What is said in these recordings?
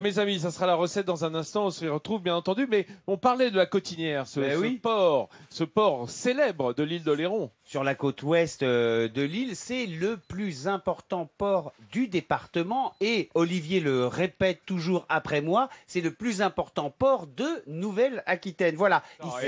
Mes amis, ça sera la recette dans un instant, on se retrouve bien entendu, mais on parlait de la Cotinière, ce port célèbre de l'île d'Oléron. Sur la côte ouest de l'île, c'est le plus important port du département et Olivier le répète toujours après moi, c'est le plus important port de Nouvelle-Aquitaine. Voilà.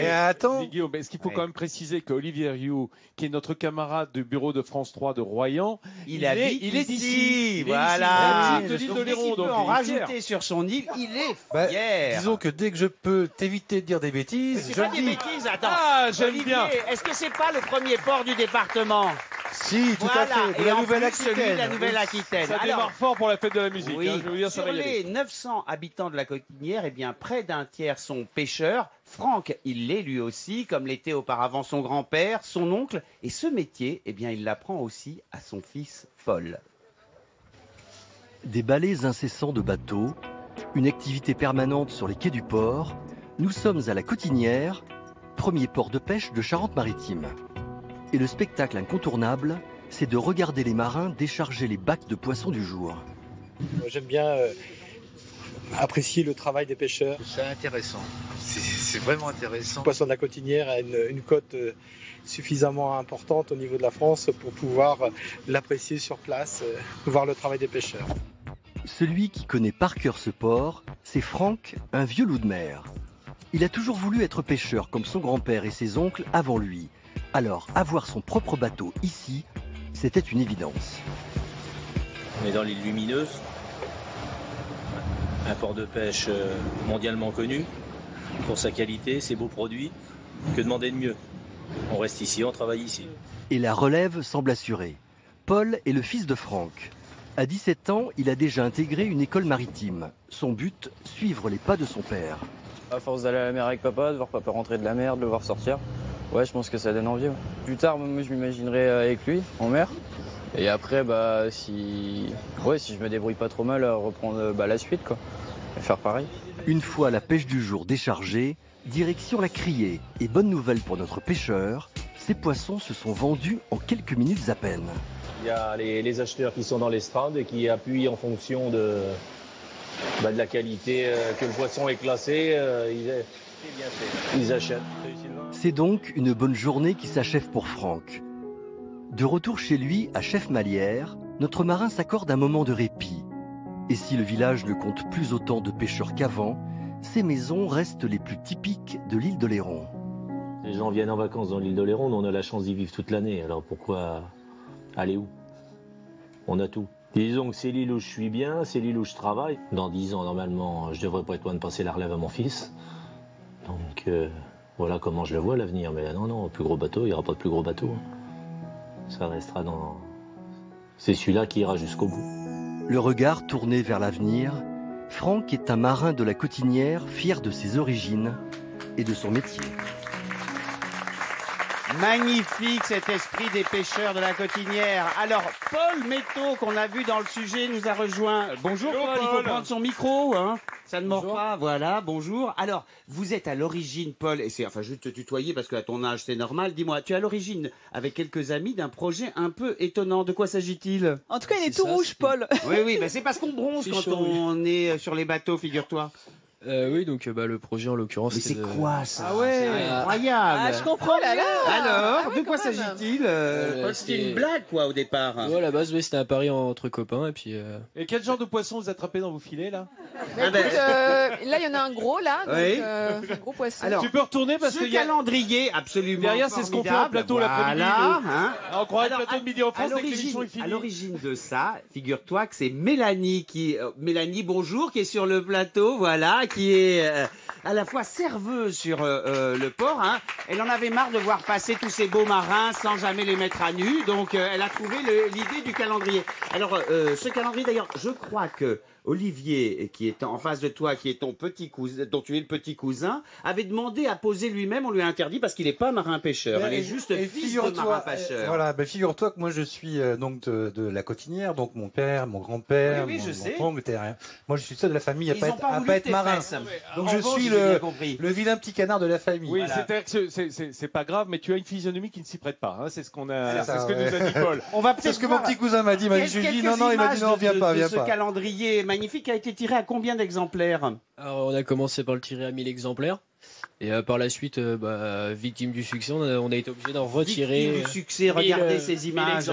Attends, Guillaume, est-ce qu'il faut quand même préciser qu'Olivier Rioux, qui est notre camarade du bureau de France 3 de Royan, il est d'ici. Voilà. De l'île d'Oléron, donc en rajouter sur son île, il est fier. Disons que dès que je peux t'éviter de dire des bêtises, je le dis. Bêtises, attends. Ah, j'aime bien. Est-ce que c'est pas le premier port du département? Si, tout à fait. Et la Nouvelle-Aquitaine. La Nouvelle-Aquitaine. Ça démarre fort pour la fête de la musique. Oui. Je veux dire, sur les 900 habitants de la Cotinière, eh bien, près d'un tiers sont pêcheurs. Franck, il l'est lui aussi, comme l'était auparavant son grand-père, son oncle. Et ce métier, eh bien, il l'apprend aussi à son fils Paul. Des balais incessants de bateaux, une activité permanente sur les quais du port, nous sommes à la Cotinière, premier port de pêche de Charente-Maritime. Et le spectacle incontournable, c'est de regarder les marins décharger les bacs de poissons du jour. J'aime bien apprécier le travail des pêcheurs. C'est intéressant, c'est vraiment intéressant. Le poisson de la Cotinière a une cote suffisamment importante au niveau de la France pour pouvoir l'apprécier sur place, voir le travail des pêcheurs. Celui qui connaît par cœur ce port, c'est Franck, un vieux loup de mer. Il a toujours voulu être pêcheur comme son grand-père et ses oncles avant lui. Alors, avoir son propre bateau ici, c'était une évidence. On est dans l'île Lumineuse, un port de pêche mondialement connu pour sa qualité, ses beaux produits. Que demander de mieux? On reste ici, on travaille ici. Et la relève semble assurée. Paul est le fils de Franck. À 17 ans, il a déjà intégré une école maritime. Son but, suivre les pas de son père. À force d'aller à la mer avec papa, de voir papa rentrer de la mer, de le voir sortir, ouais, je pense que ça donne envie. Ouais. Plus tard, moi, je m'imaginerai avec lui, en mer. Et après, si je me débrouille pas trop mal, reprendre la suite, quoi. Et faire pareil. Une fois la pêche du jour déchargée, direction la criée. Et bonne nouvelle pour notre pêcheur, ces poissons se sont vendus en quelques minutes à peine. Il y a les acheteurs qui sont dans l'estrade et qui appuient en fonction de la qualité que le poisson est classé. Ils achètent. C'est donc une bonne journée qui s'achève pour Franck. De retour chez lui, à Chef-Malière, notre marin s'accorde un moment de répit. Et si le village ne compte plus autant de pêcheurs qu'avant, ces maisons restent les plus typiques de l'île d'Oléron. Les gens viennent en vacances dans l'île d'Oléron, on a la chance d'y vivre toute l'année. Alors pourquoi aller où? On a tout. Disons que c'est l'île où je suis bien, c'est l'île où je travaille. Dans 10 ans, normalement, je devrais pas être loin de passer la relève à mon fils. Donc voilà comment je le vois l'avenir. Mais non, plus gros bateau, il n'y aura pas de plus gros bateau. Ça restera dans... C'est celui-là qui ira jusqu'au bout. Le regard tourné vers l'avenir, Franck est un marin de la Cotinière, fier de ses origines et de son métier. Magnifique cet esprit des pêcheurs de la Cotinière. Alors, Paul Métaux, qu'on a vu dans le sujet, nous a rejoint. Bonjour Paul, il faut prendre son micro, hein. Ça ne mord pas, voilà, bonjour. Alors, vous êtes à l'origine, Paul, et je vais te tutoyer parce qu'à ton âge c'est normal. Dis-moi, tu es à l'origine, avec quelques amis, d'un projet un peu étonnant. De quoi s'agit-il? En tout cas, il est tout rouge, Paul. Oui, c'est parce qu'on bronze quand on est sur les bateaux, figure-toi. Oui, donc le projet en l'occurrence. Mais c'est quoi ça? Ah ouais, c'est incroyable. Ah, je comprends. Là. Alors, de quoi s'agit-il? C'était une blague, quoi, au départ. Ouais, à la base, c'était un pari entre copains, et puis. Et quel genre de poisson vous attrapez dans vos filets là? Écoute, là, il y en a un gros là, donc un gros poisson. Alors, tu peux retourner parce ce qu'il y a calendrier absolument. Derrière, c'est ce qu'on fait au plateau l'après-midi. Hein. On croirait le plateau de Midi en France, à l'origine de ça, figure-toi que c'est Mélanie Mélanie, bonjour, qui est sur le plateau, voilà, qui est à la fois serveuse sur le port. Hein. Elle en avait marre de voir passer tous ces beaux marins sans jamais les mettre à nu, donc elle a trouvé l'idée du calendrier. Alors, ce calendrier, d'ailleurs, je crois que Olivier, qui est en face de toi, qui est ton petit cousin, dont tu es le petit cousin, avait demandé à poser lui-même. On lui a interdit parce qu'il n'est pas marin-pêcheur. Il est juste fils de marin-pêcheur. Voilà, figure-toi que moi je suis donc de la Cotinière, donc mon père, mon grand-père, je sais. mon oncle, moi je suis seul de la famille à Ils pas ont être, pas à voulu pas être tes marin. fesses. Donc En je revanche, suis j'ai bien compris. le vilain petit canard de la famille. Oui, Voilà. c'est pas grave, mais tu as une physionomie qui ne s'y prête pas. Hein. C'est ce qu'on a, ça, c'est ce que nous a dit Paul. On va C'est ce que mon petit cousin m'a dit. Il m'a dit, non, il m'a dit non, viens pas. Ce calendrier magnifique magnifique qui a été tiré à combien d'exemplaires? Alors, on a commencé par le tirer à 1000 exemplaires. Et par la suite, victime du succès, on a été obligé d'en retirer. Victime du succès, regardez ces images.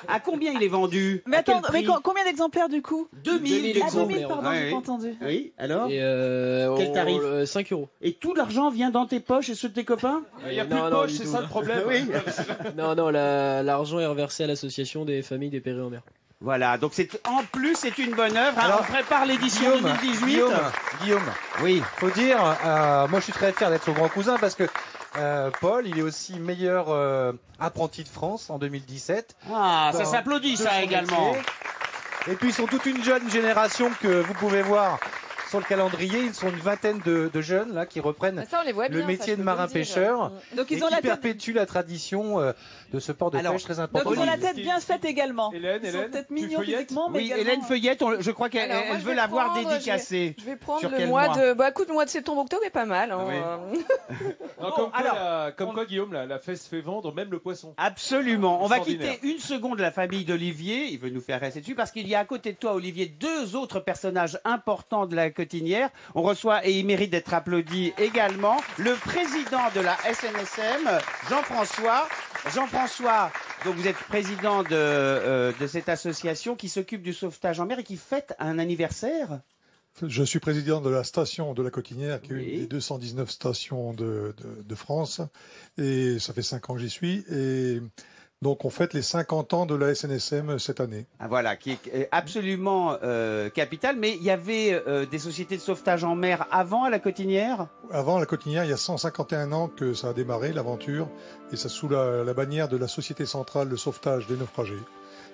À combien il est vendu? Mais attends, combien d'exemplaires du coup? 2000 exemplaires. 2000, pardon, j'ai pas entendu. Oui, alors et quel tarif? 5 €. Et tout l'argent vient dans tes poches et ceux de tes copains? Il n'y a plus de poche, c'est ça le problème. Oui. Non, l'argent est reversé à l'association des familles dépérées en mer. Voilà, donc en plus c'est une bonne œuvre. Alors, on prépare l'édition 2018. Guillaume, oui, faut dire, moi je suis très fier d'être son grand cousin parce que Paul, il est aussi meilleur apprenti de France en 2017. Ah, ça s'applaudit ça également. Métier. Et puis ils sont toute une jeune génération que vous pouvez voir sur le calendrier. Ils sont une vingtaine de jeunes là qui reprennent ça, on les voit bien, le métier de marin-pêcheur. Donc ils et ont qui la tête... perpétuent la tradition de ce port de pêche très important. Donc ils ont la tête bien faite également. Hélène, ils sont peut-être mignons physiquement, mais oui, également... Hélène Feuillette, je crois qu'elle veut l'avoir dédicacée. Je vais prendre Sur le quel mois mois de... Bah écoute, le mois de septembre-octobre est pas mal. Hein. Oui. Comme quoi, Guillaume, la fesse fait vendre même le poisson. Absolument. On va quitter une seconde la famille d'Olivier. Il veut nous faire rester dessus parce qu'il y a à côté de toi, Olivier, deux autres personnages importants de la Cotinière. On reçoit, et il mérite d'être applaudi également, le président de la SNSM, Jean-François. Jean-François, donc vous êtes président de cette association qui s'occupe du sauvetage en mer et qui fête un anniversaire. Je suis président de la station de la Cotinière, qui est une des 219 stations de France. Et ça fait 5 ans que j'y suis. Et donc on fête les 50 ans de la SNSM cette année. Ah, voilà, qui est absolument capital. Mais il y avait des sociétés de sauvetage en mer avant à la Cotinière? Avant la Cotinière, il y a 151 ans que ça a démarré, l'aventure. Et ça sous la bannière de la Société Centrale de Sauvetage des Naufragés.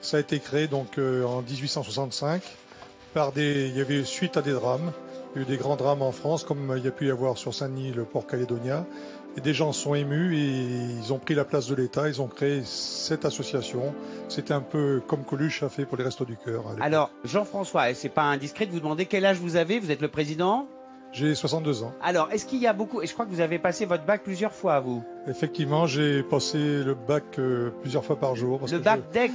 Ça a été créé donc en 1865. Il y avait suite à des drames. Il y a eu des grands drames en France, comme il y a pu y avoir sur Saint-Denis, le port Calédonia. Et des gens sont émus et ils ont pris la place de l'État. Ils ont créé cette association. C'était un peu comme Coluche a fait pour les Restos du Cœur. Alors, Jean-François, c'est pas indiscret de vous demander quel âge vous avez? Vous êtes le président? J'ai 62 ans. Alors, est-ce qu'il y a beaucoup... Et je crois que vous avez passé votre bac plusieurs fois, vous. Effectivement, j'ai passé le bac plusieurs fois par jour. Le bac d'Aix.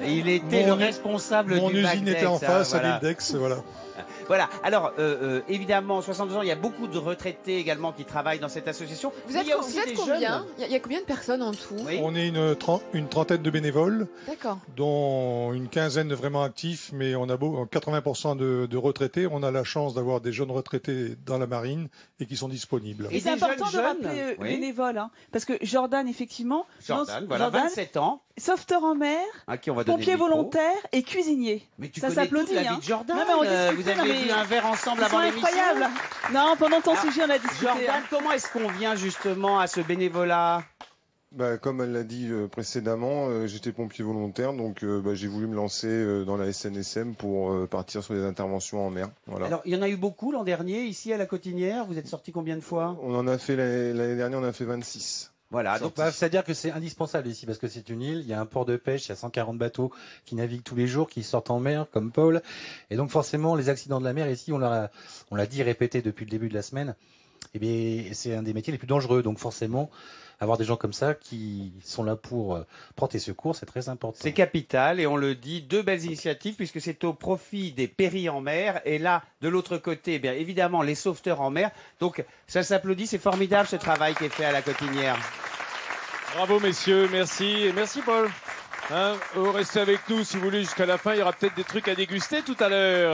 Il était le responsable du bac d'Aix. Mon usine était en face, à l'île d'Aix, voilà. Voilà. Alors, évidemment, 62 ans, il y a beaucoup de retraités également qui travaillent dans cette association. Vous êtes combien? Il y a combien de personnes en tout? Oui. On est une trentaine de bénévoles, dont une quinzaine de vraiment actifs, mais on a 80% de retraités. On a la chance d'avoir des jeunes retraités dans la marine et qui sont disponibles. Et c'est important de rappeler bénévoles, hein, parce que Jordan, effectivement, Jordan, 27 ans. Sauveteur en mer, pompier volontaire et cuisinier. Mais tu ça connais s'applaudit, toute la vie de Jordan. Non, mais vous avez bu un verre ensemble avant l'émission. Incroyable. Non, pendant ton sujet, on a discuté. Jordan, comment est-ce qu'on vient justement à ce bénévolat? Comme elle l'a dit précédemment, j'étais pompier volontaire, donc j'ai voulu me lancer dans la SNSM pour partir sur des interventions en mer. Voilà. Alors, il y en a eu beaucoup l'an dernier, ici à la Cotinière. Vous êtes sorti combien de fois? On en a fait l'année dernière, on a fait 26. Voilà, donc c'est-à-dire que c'est indispensable ici parce que c'est une île, il y a un port de pêche, il y a 140 bateaux qui naviguent tous les jours, qui sortent en mer comme Paul, et donc forcément les accidents de la mer ici, on l'a dit et répété depuis le début de la semaine, et bien c'est un des métiers les plus dangereux, donc forcément avoir des gens comme ça qui sont là pour prendre tes secours, c'est très important. C'est capital et on le dit, deux belles initiatives puisque c'est au profit des péris en mer et là, de l'autre côté, bien évidemment, les sauveteurs en mer. Donc ça s'applaudit, c'est formidable ce travail qui est fait à la Cotinière. Bravo messieurs, merci et merci Paul. Restez avec nous si vous voulez jusqu'à la fin, il y aura peut-être des trucs à déguster tout à l'heure.